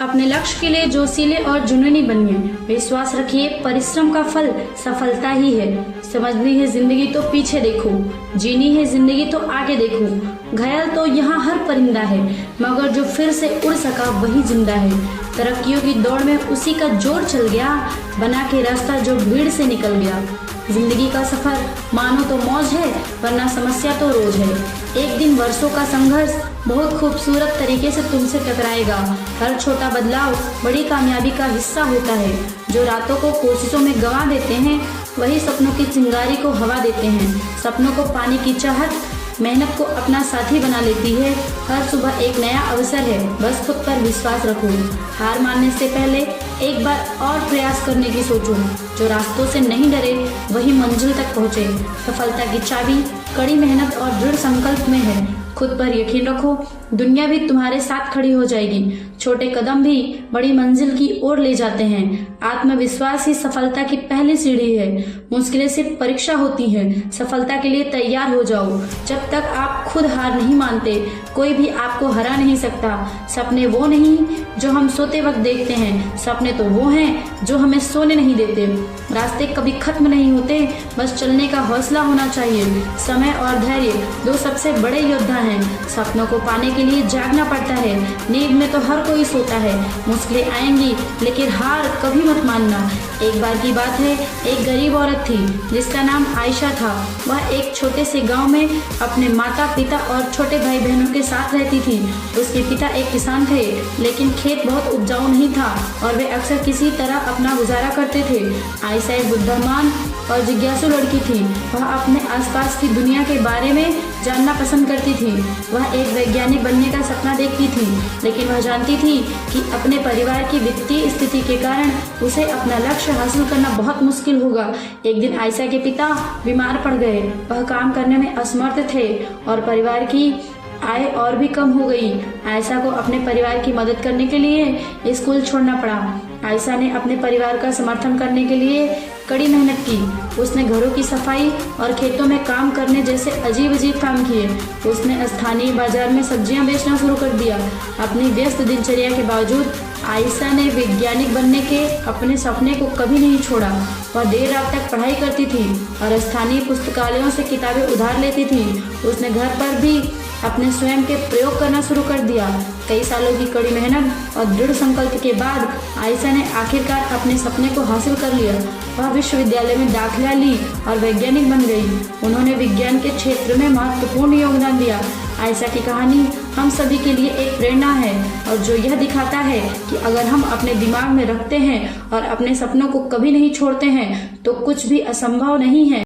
अपने लक्ष्य के लिए जोशीले और जुनूनी बनिए। विश्वास रखिए, परिश्रम का फल सफलता ही है। समझनी है जिंदगी तो पीछे देखो, जीनी है जिंदगी तो आगे देखो। घायल तो यहाँ हर परिंदा है, मगर जो फिर से उड़ सका वही जिंदा है। तरक्कियों की दौड़ में उसी का जोर चल गया, बना के रास्ता जो भीड़ से निकल गया। जिंदगी का सफर मानो तो मौज है, वरना समस्या तो रोज है। एक दिन वर्षों का संघर्ष बहुत खूबसूरत तरीके से तुमसे टकराएगा। हर छोटा बदलाव बड़ी कामयाबी का हिस्सा होता है। जो रातों को कोशिशों में गंवा देते हैं, वही सपनों की चिंगारी को हवा देते हैं। सपनों को पाने की चाहत मेहनत को अपना साथी बना लेती है। हर सुबह एक नया अवसर है, बस खुद पर विश्वास रखो। हार मानने से पहले एक बार और प्रयास करने की सोचो। जो रास्तों से नहीं डरे वही मंजिल तक पहुँचे। सफलता की चाबी कड़ी मेहनत और दृढ़ संकल्प में है। खुद पर यकीन रखो, दुनिया भी तुम्हारे साथ खड़ी हो जाएगी। छोटे कदम भी बड़ी मंजिल की ओर ले जाते हैं। आत्मविश्वास ही सफलता की पहली सीढ़ी है। मुश्किलें सिर्फ परीक्षा होती है। सफलता के लिए तैयार हो जाओ। जब तक आप खुद हार नहीं मानते, कोई भी आपको हरा नहीं सकता। सपने वो नहीं जो हम सोते वक्त देखते हैं, सपने तो वो हैं जो हमें सोने नहीं देते। रास्ते कभी खत्म नहीं होते, बस चलने का हौसला होना चाहिए। समय और धैर्य दो सबसे बड़े योद्धा हैं। सपनों को पाने के लिए जागना पड़ता है। नींद में तो हर कोई सोता है। मुश्किलें आएंगी, लेकिन हार कभी मत मानना। एक बार की बात है, एक गरीब औरत थी जिसका नाम आयशा था। वह एक छोटे से गांव में अपने माता पिता और छोटे भाई बहनों के साथ रहती थी। उसके पिता एक किसान थे, लेकिन खेत बहुत उपजाऊ नहीं था और वे अक्सर किसी तरह अपना गुजारा करते थे। आयशा एक बुद्धिमान और जिज्ञासु लड़की थी। वह अपने आसपास की दुनिया के बारे में जानना पसंद करती थी। वह एक वैज्ञानिक बनने का सपना देखती थी, लेकिन वह जानती थी कि अपने परिवार की वित्तीय स्थिति के कारण उसे अपना लक्ष्य हासिल करना बहुत मुश्किल होगा। एक दिन आयशा के पिता बीमार पड़ गए। वह काम करने में असमर्थ थे और परिवार की आय और भी कम हो गई। आयशा को अपने परिवार की मदद करने के लिए स्कूल छोड़ना पड़ा। आयशा ने अपने परिवार का समर्थन करने के लिए कड़ी मेहनत की। उसने घरों की सफाई और खेतों में काम करने जैसे अजीब अजीब काम किए। उसने स्थानीय बाजार में सब्जियां बेचना शुरू कर दिया। अपनी व्यस्त दिनचर्या के बावजूद आयशा ने वैज्ञानिक बनने के अपने सपने को कभी नहीं छोड़ा। वह देर रात तक पढ़ाई करती थी और स्थानीय पुस्तकालयों से किताबें उधार लेती थी। उसने घर पर भी अपने स्वयं के प्रयोग करना शुरू कर दिया। कई सालों की कड़ी मेहनत और दृढ़ संकल्प के बाद आयशा ने आखिरकार अपने सपने को हासिल कर लिया। वह विश्वविद्यालय में दाखिला ली और वैज्ञानिक बन गई। उन्होंने विज्ञान के क्षेत्र में महत्वपूर्ण योगदान दिया। आयशा की कहानी हम सभी के लिए एक प्रेरणा है, और जो यह दिखाता है कि अगर हम अपने दिमाग में रखते हैं और अपने सपनों को कभी नहीं छोड़ते हैं, तो कुछ भी असंभव नहीं है।